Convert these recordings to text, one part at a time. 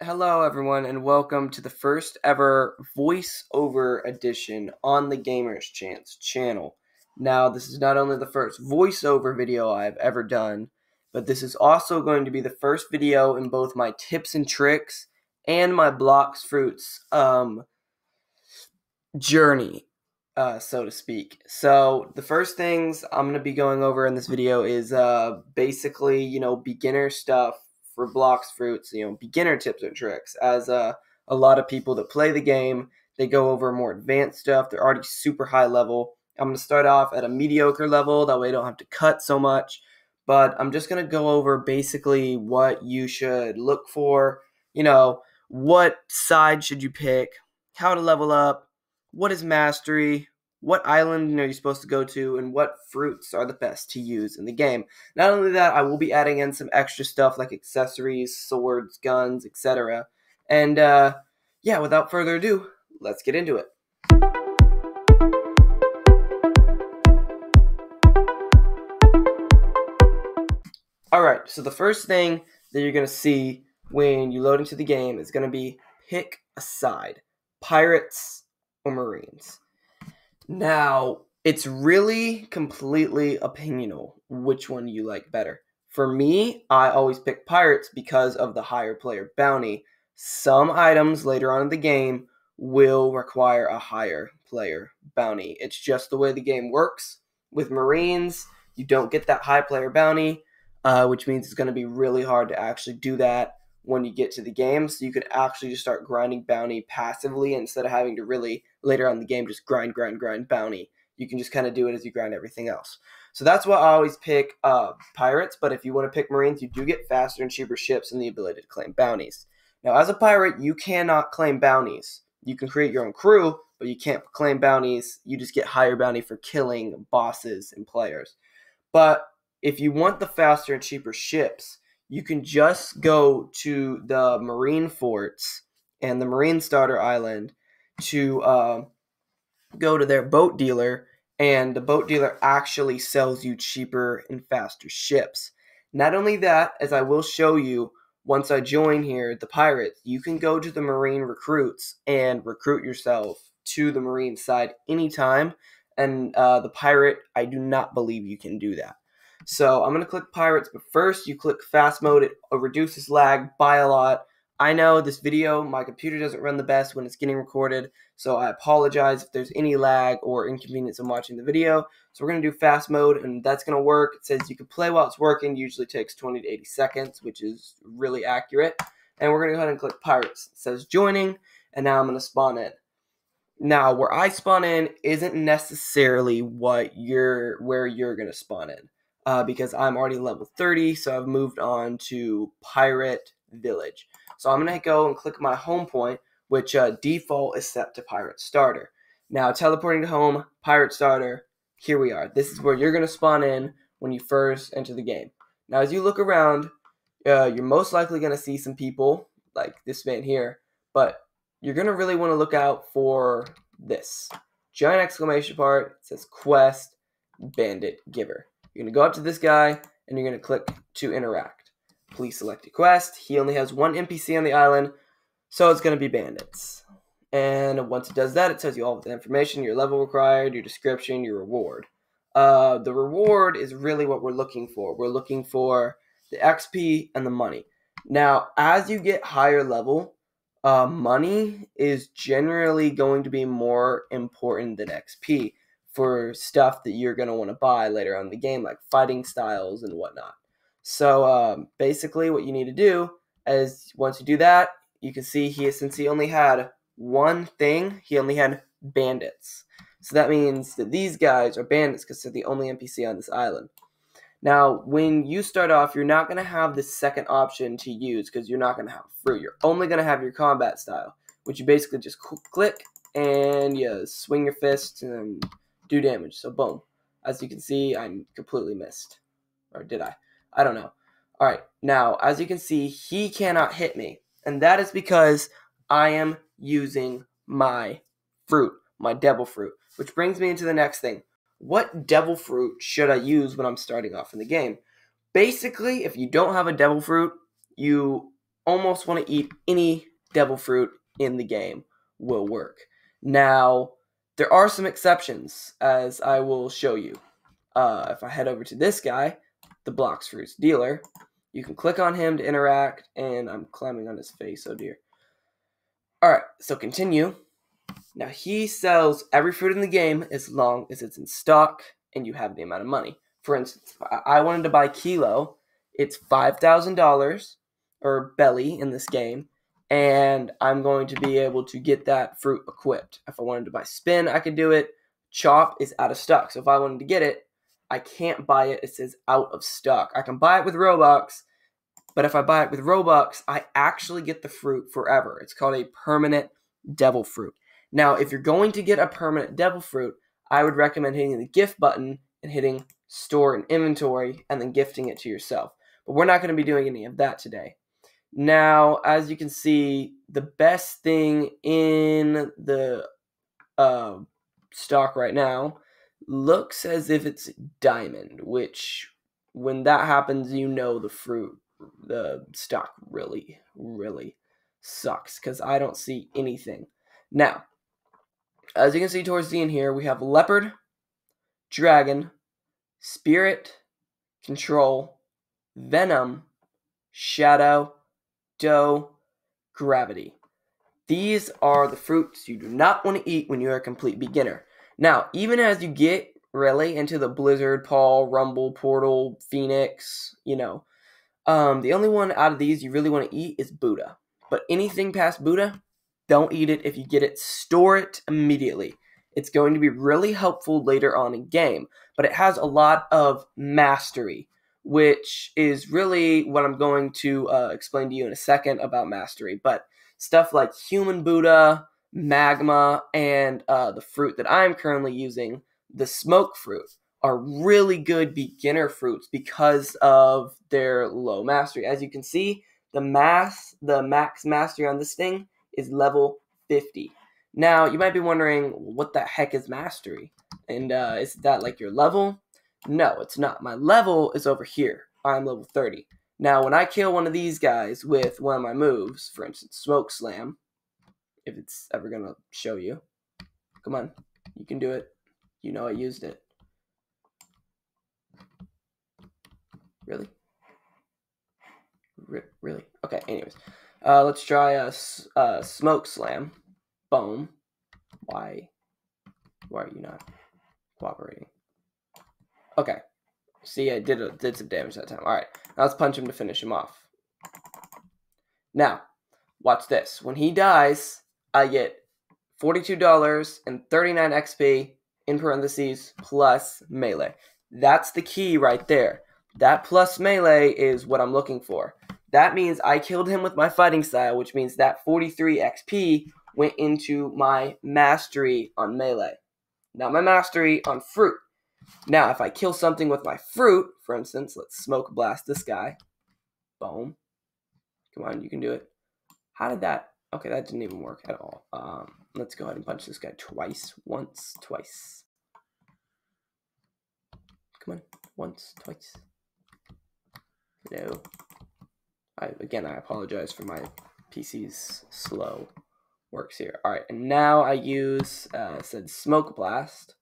Hello, everyone, and welcome to the first ever voiceover edition on the Gamers Chance channel. Now, this is not only the first voiceover video I've ever done, but this is also going to be the first video in both my tips and tricks and my Bloxs Fruits journey, so to speak. So, the first things I'm going to be going over in this video is basically, beginner stuff for Bloxs Fruits, beginner tips and tricks. As a lot of people that play the game, they go over more advanced stuff. They're already super high level. I'm going to start off at a mediocre level, that way I don't have to cut so much. But I'm just going to go over basically what you should look for, what side should you pick, how to level up, what is mastery, what island are you supposed to go to, and what fruits are the best to use in the game. Not only that, I will be adding in some extra stuff like accessories, swords, guns, etc. And yeah, without further ado, let's get into it. Alright, so the first thing that you're going to see when you load into the game is going to be pick a side. Pirates or Marines. Now, it's really completely opinional which one you like better. For me, I always pick Pirates because of the higher player bounty. Some items later on in the game will require a higher player bounty. It's just the way the game works. With Marines, you don't get that high player bounty, which means it's going to be really hard to actually do that when you get to the game. So you could actually just start grinding bounty passively instead of having to really, later on in the game, just grind bounty. You can just kind of do it as you grind everything else. So that's why I always pick Pirates, but if you want to pick Marines, you do get faster and cheaper ships and the ability to claim bounties. Now, as a pirate, you cannot claim bounties. You can create your own crew, but you can't claim bounties. You just get higher bounty for killing bosses and players. But if you want the faster and cheaper ships, you can just go to the Marine Forts and the Marine Starter Island to go to their boat dealer, and the boat dealer actually sells you cheaper and faster ships. Not only that, as I will show you once I join here, the Pirates, you can go to the Marine recruits and recruit yourself to the Marine side anytime, and the Pirate, I do not believe you can do that. So I'm going to click Pirates, but first you click Fast Mode. It reduces lag by a lot. I know this video, my computer doesn't run the best when it's getting recorded, so I apologize if there's any lag or inconvenience in watching the video. So we're going to do Fast Mode, and that's going to work. It says you can play while it's working. Usually takes 20 to 80 seconds, which is really accurate. And we're going to go ahead and click Pirates. It says joining, and now I'm going to spawn in. Now, where I spawn in isn't necessarily where you're going to spawn in. Because I'm already level 30, so I've moved on to Pirate Village. So I'm going to go and click my home point, which default is set to Pirate Starter. Now, teleporting to home, Pirate Starter, here we are. This is where you're going to spawn in when you first enter the game. Now, as you look around, you're most likely going to see some people, like this man here, but you're going to really want to look out for this. Giant exclamation part, it says Quest Bandit Giver. You're going to go up to this guy, and you're going to click to interact. Please select a quest. He only has one NPC on the island, so it's going to be bandits. And once it does that, it tells you all of the information, your level required, your description, your reward. The reward is really what we're looking for. We're looking for the XP and the money. Now, as you get higher level, money is generally going to be more important than XP for stuff that you're going to want to buy later on in the game, like fighting styles and whatnot. So basically what you need to do is once you do that, you can see since he only had one thing, he only had bandits. So that means that these guys are bandits because they're the only NPC on this island. Now, when you start off, you're not going to have the second option to use because you're not going to have fruit. You're only going to have your combat style, which you basically just click and you swing your fist and do damage. So boom. As you can see, I completely missed. Or did I? I don't know. Alright, now, as you can see, he cannot hit me. And that is because I am using my fruit, my devil fruit. Which brings me into the next thing. What devil fruit should I use when I'm starting off in the game? Basically, if you don't have a devil fruit, you almost want to eat any devil fruit in the game will work. Now, there are some exceptions, as I will show you. If I head over to this guy, the Bloxs Fruits dealer, you can click on him to interact, and I'm climbing on his face, oh dear. Alright, so continue. Now, he sells every fruit in the game as long as it's in stock and you have the amount of money. For instance, if I wanted to buy Kilo, it's $5,000, or belly in this game, and I'm going to be able to get that fruit equipped. If I wanted to buy Spin, I could do it. Chop is out of stock, so if I wanted to get it, I can't buy it. It says out of stock. I can buy it with Robux, but if I buy it with Robux, I actually get the fruit forever. It's called a permanent devil fruit. Now, if you're going to get a permanent devil fruit, I would recommend hitting the gift button and hitting store in inventory and then gifting it to yourself. But we're not going to be doing any of that today. Now, as you can see, the best thing in the stock right now looks as if it's diamond, which when that happens, you know the stock really, really sucks because I don't see anything. Now, as you can see towards the end here, we have leopard, dragon, spirit, control, venom, shadow, dough, gravity. These are the fruits you do not want to eat when you're a complete beginner. Now, even as you get really into the Blizzard, Paul, Rumble, Portal, Phoenix, the only one out of these you really want to eat is Buddha. But anything past Buddha, don't eat it. If you get it, store it immediately. It's going to be really helpful later on in game, but it has a lot of mastery, which is really what I'm going to explain to you in a second about mastery. But stuff like human Buddha, magma, and the fruit that I'm currently using, the smoke fruit, are really good beginner fruits because of their low mastery. As you can see, the max mastery on this thing is level 50. Now, you might be wondering, what the heck is mastery? And is that like your level? No, it's not. My level is over here. I'm level 30. Now, when I kill one of these guys with one of my moves, for instance, Smoke Slam, if it's ever going to show you. Come on, you can do it. You know I used it. Really? Really? Okay, anyways. Let's try a Smoke Slam. Boom. Why are you not cooperating? Okay. See, I did some damage that time. Alright, now let's punch him to finish him off. Now, watch this. When he dies, I get $42 and 39 XP in parentheses plus melee. That's the key right there. That plus melee is what I'm looking for. That means I killed him with my fighting style, which means that 43 XP went into my mastery on melee, not my mastery on fruit. Now, if I kill something with my fruit, for instance, let's smoke blast this guy. Boom. Come on, you can do it. How did that? Okay, that didn't even work at all. Let's go ahead and punch this guy twice. Once, twice. Come on, once, twice. No. Again, I apologize for my PC's slow works here. All right, and now I use said smoke blast.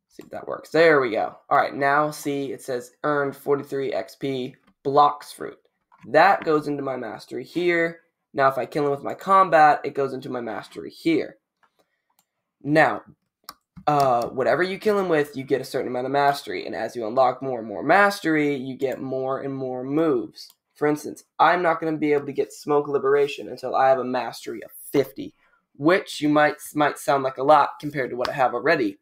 See if that works. There we go. All right, now see it says earned 43 XP Bloxs fruit. That goes into my mastery here. Now if I kill him with my combat, it goes into my mastery here. Now, whatever you kill him with, you get a certain amount of mastery, and as you unlock more and more mastery, you get more and more moves. For instance, I'm not going to be able to get Smoke Liberation until I have a mastery of 50, which you might sound like a lot compared to what I have already,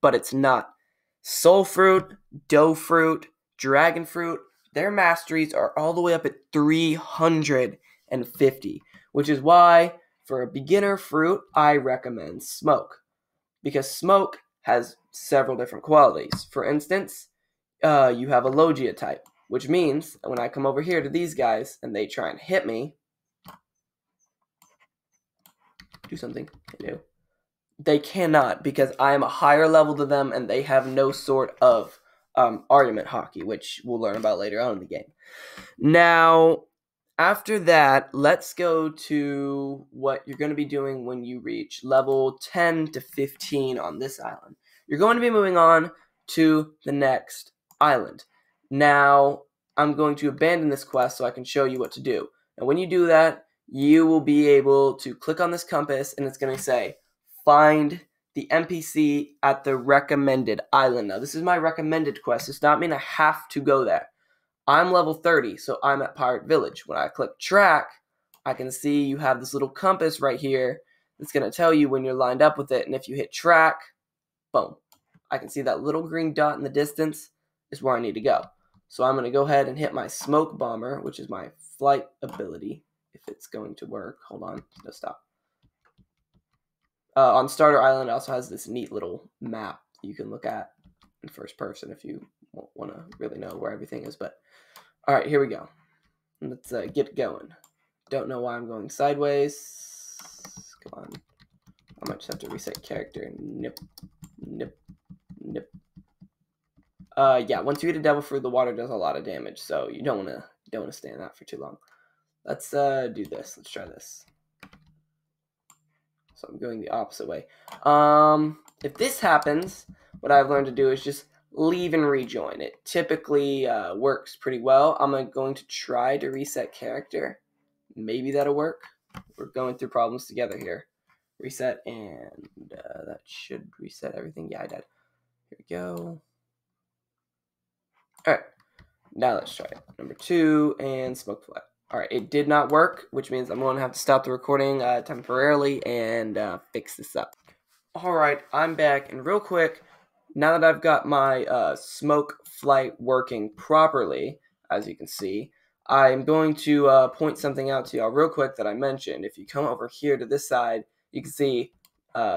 but it's not. Soul Fruit, Dough Fruit, Dragon Fruit, their masteries are all the way up at 350, which is why, for a beginner fruit, I recommend Smoke. Because Smoke has several different qualities. For instance, you have a Logia type, which means when I come over here to these guys and they try and hit me, do something, hello. They cannot, because I am a higher level than them and they have no sort of argument hockey, which we'll learn about later on in the game. Now, After that, let's go to what you're going to be doing when you reach level 10 to 15 on this island. You're going to be moving on to the next island. Now, I'm going to abandon this quest so I can show you what to do. And when you do that, you will be able to click on this compass, and it's going to say, find the NPC at the recommended island. Now, this is my recommended quest. It does not mean I have to go there. I'm level 30, so I'm at Pirate Village. When I click track, I can see you have this little compass right here that's going to tell you when you're lined up with it. And if you hit track, boom. I can see that little green dot in the distance is where I need to go. So I'm going to go ahead and hit my Smoke Bomber, which is my flight ability, if it's going to work. Hold on. No, stop. On Starter Island, it also has this neat little map you can look at in first person if you want to really know where everything is. But all right, here we go. Let's get going. Don't know why I'm going sideways. Come on. I might just have to reset character. Nip. Yeah, once you get a devil fruit, the water does a lot of damage, so you don't want to stay in that for too long. Let's do this. Let's try this. So I'm going the opposite way. If this happens, what I've learned to do is just leave and rejoin. It typically works pretty well. I'm going to try to reset character. Maybe that'll work. We're going through problems together here. Reset, and that should reset everything. Yeah, I did. Here we go. All right. Now let's try it. Number 2 and Smoke Flat. All right, it did not work, which means I'm going to have to stop the recording temporarily and fix this up. All right, I'm back, and real quick, now that I've got my smoke flight working properly, as you can see, I'm going to point something out to y'all real quick that I mentioned. If you come over here to this side, you can see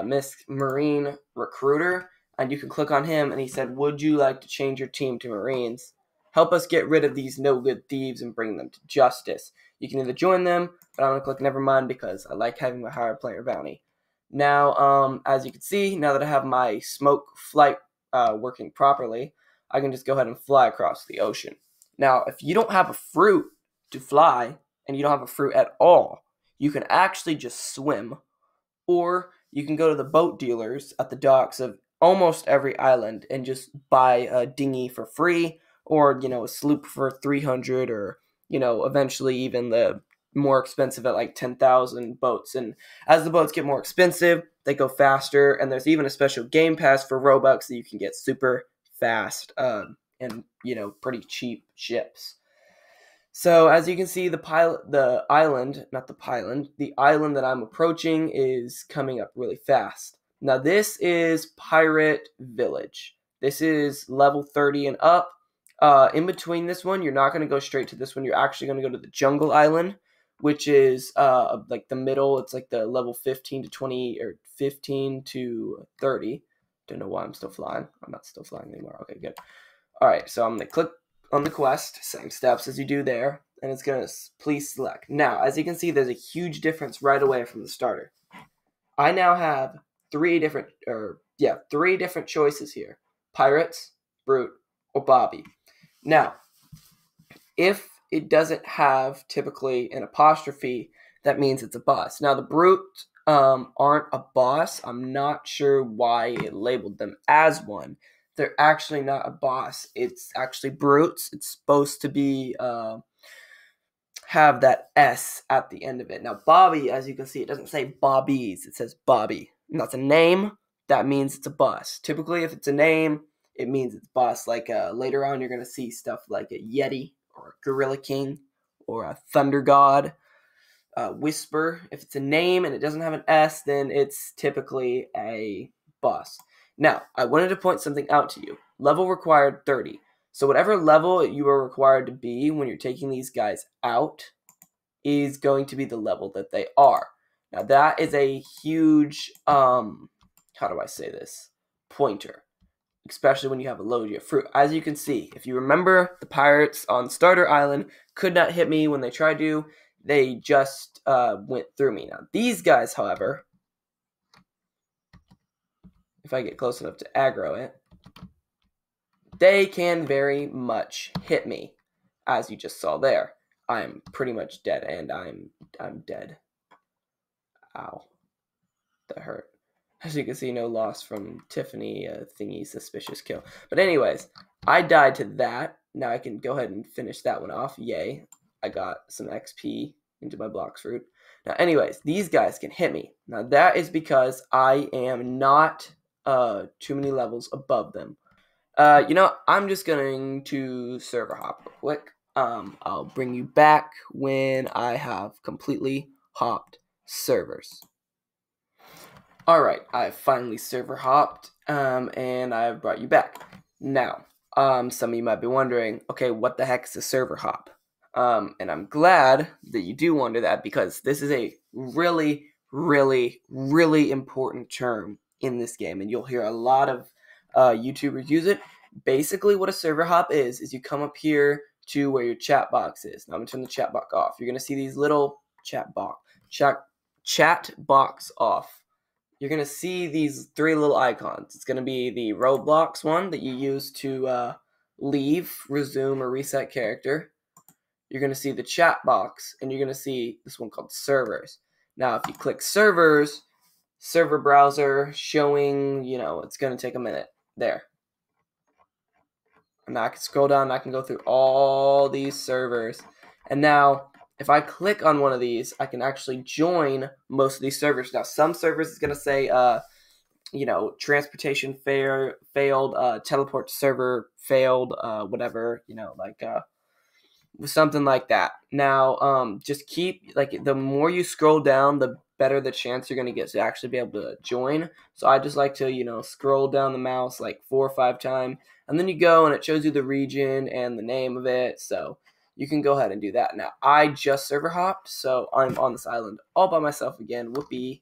Miss Marine Recruiter, and you can click on him, and he said, would you like to change your team to Marines? Help us get rid of these no-good thieves and bring them to justice. You can either join them, but I'm going to click never mind because I like having my higher player bounty. Now, as you can see, now that I have my smoke flight working properly, I can just go ahead and fly across the ocean. Now, if you don't have a fruit to fly, and you don't have a fruit at all, you can actually just swim, or you can go to the boat dealers at the docks of almost every island and just buy a dinghy for free, or, a sloop for 300, or, eventually even the more expensive at like 10,000 boats. And as the boats get more expensive, they go faster, and there's even a special game pass for Robux that you can get super fast and pretty cheap ships. So as you can see, the island that I'm approaching is coming up really fast. Now this is Pirate Village. This is level 30 and up. In between this one, you're not going to go straight to this one. You're actually going to go to the Jungle Island, which is like the middle. It's like the level 15 to 20 or 15 to 30. Don't know why I'm still flying. I'm not still flying anymore. Okay, good. All right, so I'm going to click on the quest, same steps as you do there, and it's going to please select. Now, as you can see, there's a huge difference right away from the starter. I now have three different choices here: Pirates, Brute, or Bobby. Now, if it doesn't have typically an apostrophe, that means it's a boss. Now, the Brute aren't a boss. I'm not sure why it labeled them as one. They're actually not a boss. It's actually brutes. It's supposed to be have that S at the end of it. Now, Bobby, as you can see, it doesn't say Bobbies. It says Bobby. And that's a name. That means it's a boss. Typically, if it's a name, it means it's boss. Like later on, you're going to see stuff like a Yeti or a Gorilla King or a Thunder God. Whisper. If it's a name and it doesn't have an S, then it's typically a boss. Now, I wanted to point something out to you. Level required 30. So whatever level you are required to be when you're taking these guys out is going to be the level that they are. Now, that is a huge, how do I say this, pointer, especially when you have a Logia fruit. As you can see, if you remember, the pirates on Starter Island could not hit me when they tried to. They just went through me. Now, these guys, however, if I get close enough to aggro it, they can very much hit me, as you just saw there. I am pretty much dead, and I'm dead. Ow, that hurt. As you can see, no loss from Tiffany thingy suspicious kill. But anyways, I died to that. Now I can go ahead and finish that one off. Yay, I got some XP into my Bloxs fruit. Now anyways, these guys can hit me. Now that is because I am not too many levels above them. I'm just going to server hop real quick. I'll bring you back when I have completely hopped servers. Alright, I've finally server hopped, and I've brought you back. Now, some of you might be wondering, okay, what the heck is a server hop? And I'm glad that you do wonder that, because this is a really, really, really important term in this game, and you'll hear a lot of YouTubers use it. Basically, what a server hop is you come up here to where your chat box is. Now, I'm going to turn the chat box off. You're going to see these little chat box off. You're going to see these three little icons. It's going to be the Roblox one that you use to leave, resume, or reset character. You're going to see the chat box, and you're going to see this one called servers. Now, if you click servers, server browser showing, it's going to take a minute. There. And now I can scroll down, and I can go through all these servers. And now, if I click on one of these, I can actually join most of these servers. Now, some servers is going to say, transportation failed, teleport server failed, whatever, something like that. Now, just keep, the more you scroll down, the better the chance you're going to get to actually be able to join. So I just like to, scroll down the mouse like 4 or 5 times, and then you go and it shows you the region and the name of it. So you can go ahead and do that. Now, I just server hopped, so I'm on this island all by myself again. Whoopee.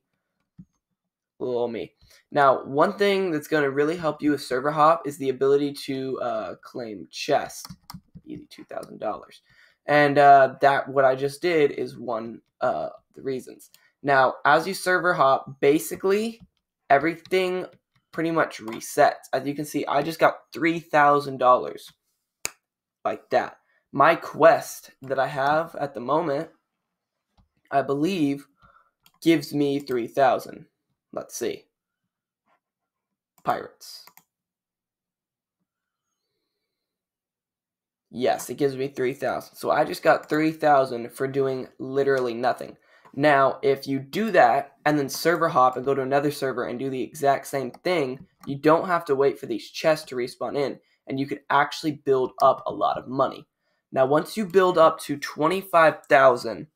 Little me. Now, one thing that's going to really help you with server hop is the ability to claim chest. Easy $2,000. And that what I just did is one of the reasons. Now, as you server hop, basically everything pretty much resets. As you can see, I just got $3,000 like that. My quest that I have at the moment, I believe, gives me 3,000. Let's see. Pirates. Yes, it gives me 3,000. So I just got 3,000 for doing literally nothing. Now, if you do that and then server hop and go to another server and do the exact same thing, you don't have to wait for these chests to respawn in, and you can actually build up a lot of money. Now, once you build up to 25,000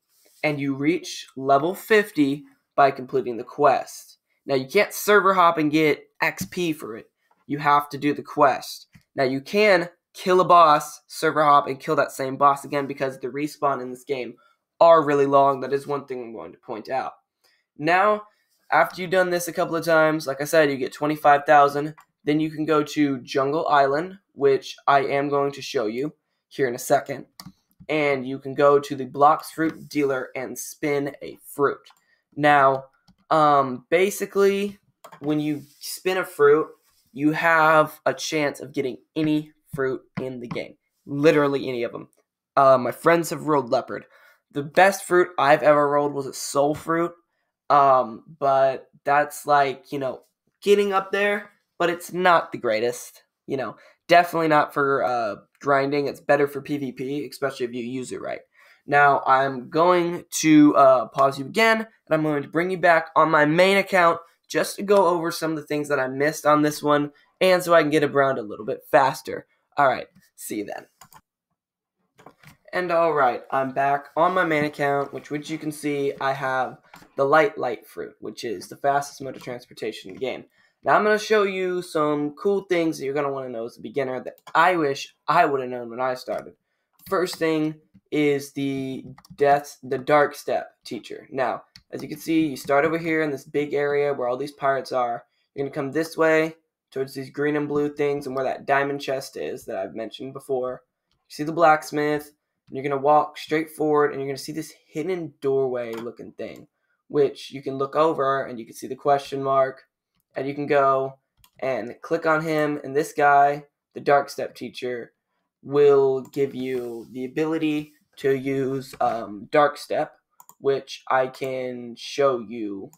and you reach level 50 by completing the quest. Now, you can't server hop and get XP for it. You have to do the quest. Now, you can kill a boss, server hop, and kill that same boss again, because the respawn in this game are really long. That is one thing I'm going to point out. Now, after you've done this a couple of times, like I said, you get 25,000. Then you can go to Jungle Island, which I am going to show you here in a second. And you can go to the Bloxs fruit dealer and spin a fruit. Now, basically, when you spin a fruit, you have a chance of getting any fruit in the game. Literally any of them. My friends have rolled leopard. The best fruit I've ever rolled was a soul fruit. But that's getting up there, but it's not the greatest. Definitely not for grinding. It's better for PvP, especially if you use it right. Now, I'm going to pause you again, and I'm going to bring you back on my main account just to go over some of the things that I missed on this one, and so I can get around a little bit faster. Alright, see you then. And alright, I'm back on my main account, which you can see I have the light fruit, which is the fastest mode of transportation in the game. Now I'm going to show you some cool things that you're going to want to know as a beginner that I wish I would have known when I started. First thing is the dark step teacher. Now, as you can see, you start over here in this big area where all these pirates are. You're going to come this way towards these green and blue things and where that diamond chest is that I've mentioned before. You see the blacksmith, and you're going to walk straight forward, and you're going to see this hidden doorway looking thing, which you can look over, and you can see the question mark, and you can go and click on him, and this guy, the dark step teacher, will give you the ability to use Dark Step, which I can show you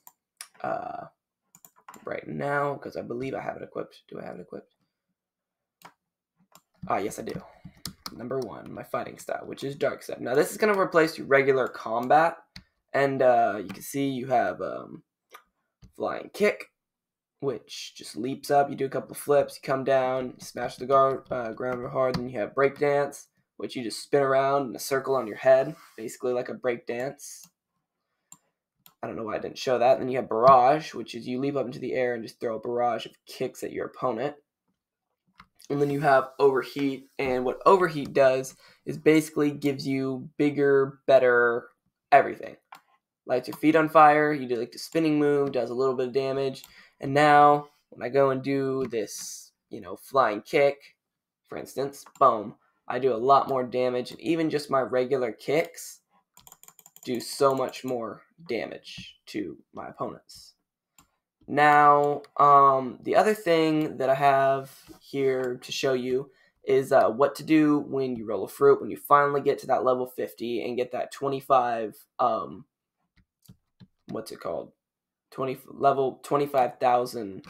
right now because I believe I have it equipped. Do I have it equipped? Ah, yes, I do. Number 1, my fighting style, which is Dark Step. Now, this is going to replace your regular combat, and you can see you have Flying Kick, which just leaps up. You do a couple of flips, you come down, you smash the ground real hard. Then you have Breakdance, which you just spin around in a circle on your head, basically like a breakdance. I don't know why I didn't show that. Then you have Barrage, which is you leap up into the air and just throw a barrage of kicks at your opponent. And then you have Overheat, and what Overheat does is basically gives you bigger, better everything. Lights your feet on fire, you do like the spinning move, does a little bit of damage, and now when I go and do this, flying kick, for instance, boom, I do a lot more damage, and even just my regular kicks do so much more damage to my opponents. Now, the other thing that I have here to show you is what to do when you roll a fruit, when you finally get to that level 50 and get that 25, what's it called? Level 25,000,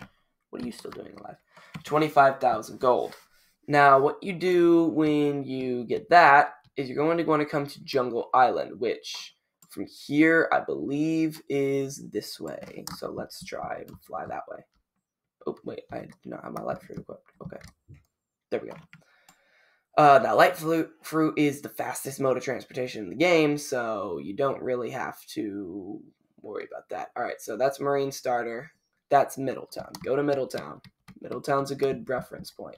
what are you still doing alive? 25,000 gold. Now, what you do when you get that is you're going to want to come to Jungle Island, which from here, I believe, is this way. So let's try and fly that way. Oh, wait, I do not have my light fruit equipped. Okay, there we go. Now, light fruit is the fastest mode of transportation in the game, so you don't really have to worry about that. All right, so that's Marine Starter. That's Middletown. Go to Middletown. Middletown's a good reference point.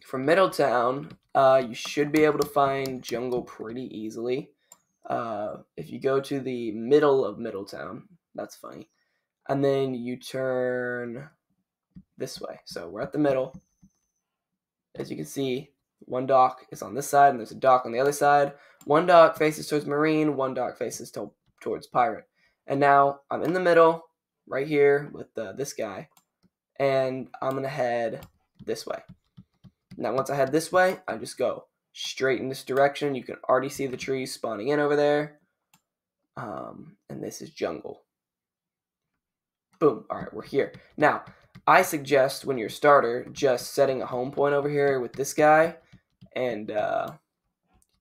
From Middletown, you should be able to find jungle pretty easily. If you go to the middle of Middletown, that's funny, and then you turn this way. So we're at the middle. As you can see, one dock is on this side, and there's a dock on the other side. One dock faces towards Marine, one dock faces towards Pirate. And now I'm in the middle, right here with this guy, and I'm going to head this way. Now, once I head this way, I just go straight in this direction. You can already see the trees spawning in over there. And this is jungle. Boom. All right, we're here. Now, I suggest when you're a starter, just setting a home point over here with this guy. And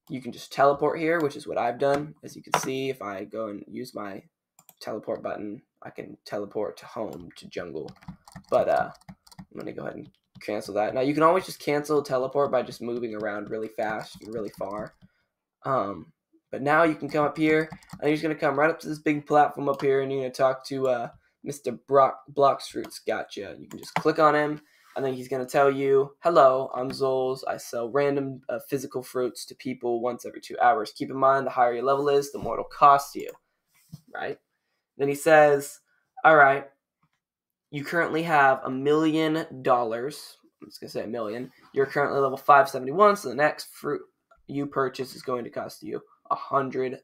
you can just teleport here, which is what I've done. As you can see, if I go and use my teleport button, I can teleport to home, to jungle. But I'm going to go ahead and cancel that. Now, you can always just cancel teleport by just moving around really fast and really far. But now you can come up here, and you're just going to come right up to this big platform up here, and you're going to talk to Mr. Bloxs Fruits. Gotcha. You can just click on him, and then he's going to tell you, hello, I'm Zols. I sell random physical fruits to people once every 2 hours. Keep in mind, the higher your level is, the more it'll cost you, right? Then he says, all right, you currently have $1 million. I'm just going to say $1 million. You're currently level 571, so the next fruit you purchase is going to cost you $100,000.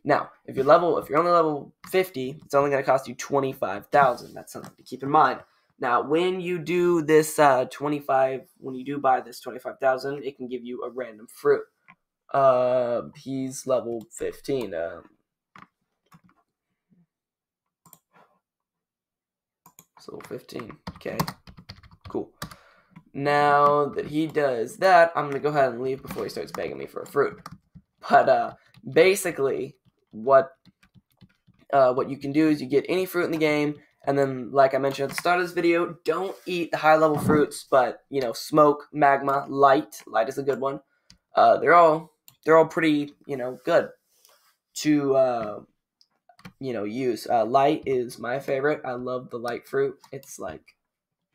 Now, if you're only level 50, it's only going to cost you $25,000. That's something to keep in mind. Now, when you do this when you do buy this $25,000, it can give you a random fruit. He's level 15. It's level 15. Okay, cool. Now that he does that, I'm going to go ahead and leave before he starts begging me for a fruit. But basically, what you can do is you get any fruit in the game, and then, like I mentioned at the start of this video, don't eat the high-level fruits, but, smoke, magma, light. Light is a good one. They're all pretty, good to, use. Light is my favorite. I love the light fruit. It's,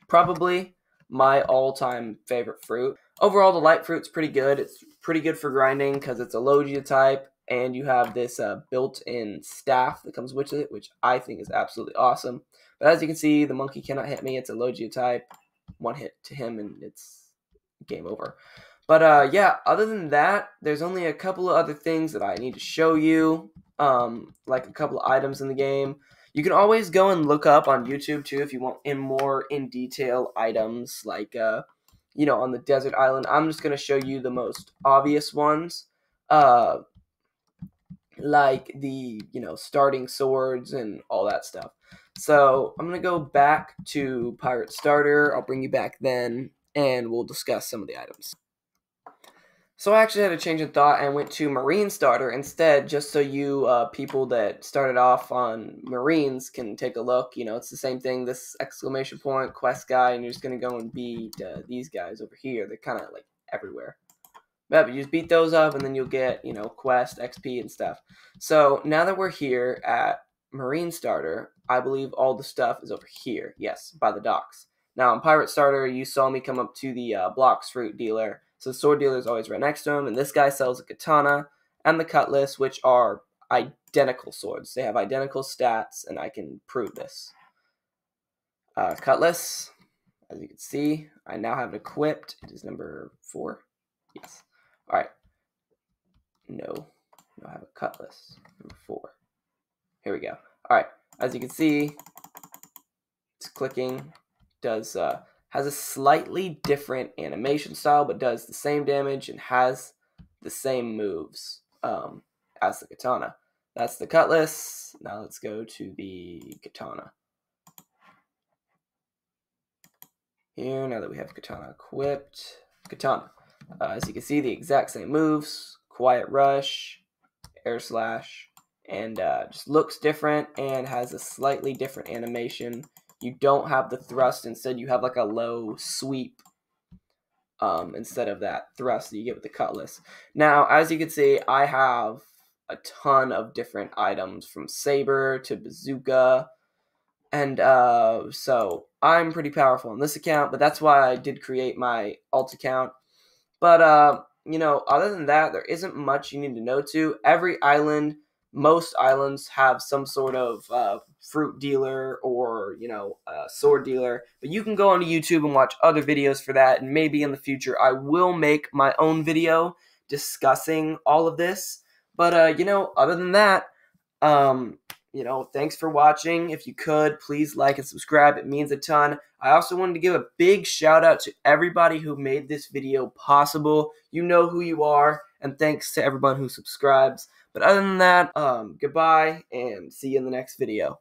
probably my all-time favorite fruit. Overall, the light fruit's pretty good. It's pretty good for grinding because it's a Logia type, and you have this built-in staff that comes with it, which I think is absolutely awesome. But as you can see, the monkey cannot hit me. It's a Logia type. One hit to him, and it's game over. But yeah, other than that, there's only a couple of other things that I need to show you, like a couple of items in the game. You can always go and look up on YouTube, too, if you want more in-detail items, like on the desert island. I'm just going to show you the most obvious ones, like the, starting swords and all that stuff. So I'm going to go back to Pirate Starter. I'll bring you back then, and we'll discuss some of the items. So I actually had a change of thought and went to Marine Starter instead, just so you people that started off on Marines can take a look. It's the same thing, this exclamation point, quest guy, and you're just going to go and beat these guys over here. They're kind of like everywhere. But you just beat those up, and then you'll get, quest, XP, and stuff. So now that we're here at Marine Starter, I believe all the stuff is over here. Yes, by the docks. Now, on Pirate Starter, you saw me come up to the Bloxs fruit dealer. So the sword dealer is always right next to him, and this guy sells a katana and the cutlass, which are identical swords. They have identical stats, and I can prove this. Cutlass, as you can see, I now have it equipped. It is number 4. Yes. All right. No, I have a cutlass. Number 4. Here we go. All right. As you can see, it's clicking. Does has a slightly different animation style, but does the same damage and has the same moves as the katana. That's the cutlass. Now let's go to the katana. Here, now that we have katana equipped, katana. As you can see, the exact same moves: quiet rush, air slash, and just looks different and has a slightly different animation. You don't have the thrust. Instead, you have like a low sweep instead of that thrust that you get with the cutlass. Now, as you can see, I have a ton of different items, from saber to bazooka, and so I'm pretty powerful on this account, but that's why I did create my alt account. But other than that, there isn't much you need to know to. Every island, most islands have some sort of fruit dealer or, sword dealer. But you can go onto YouTube and watch other videos for that. And maybe in the future, I will make my own video discussing all of this. But, other than that, thanks for watching. If you could, please like and subscribe. It means a ton. I also wanted to give a big shout out to everybody who made this video possible. You know who you are, and thanks to everyone who subscribes. But other than that, goodbye, and see you in the next video.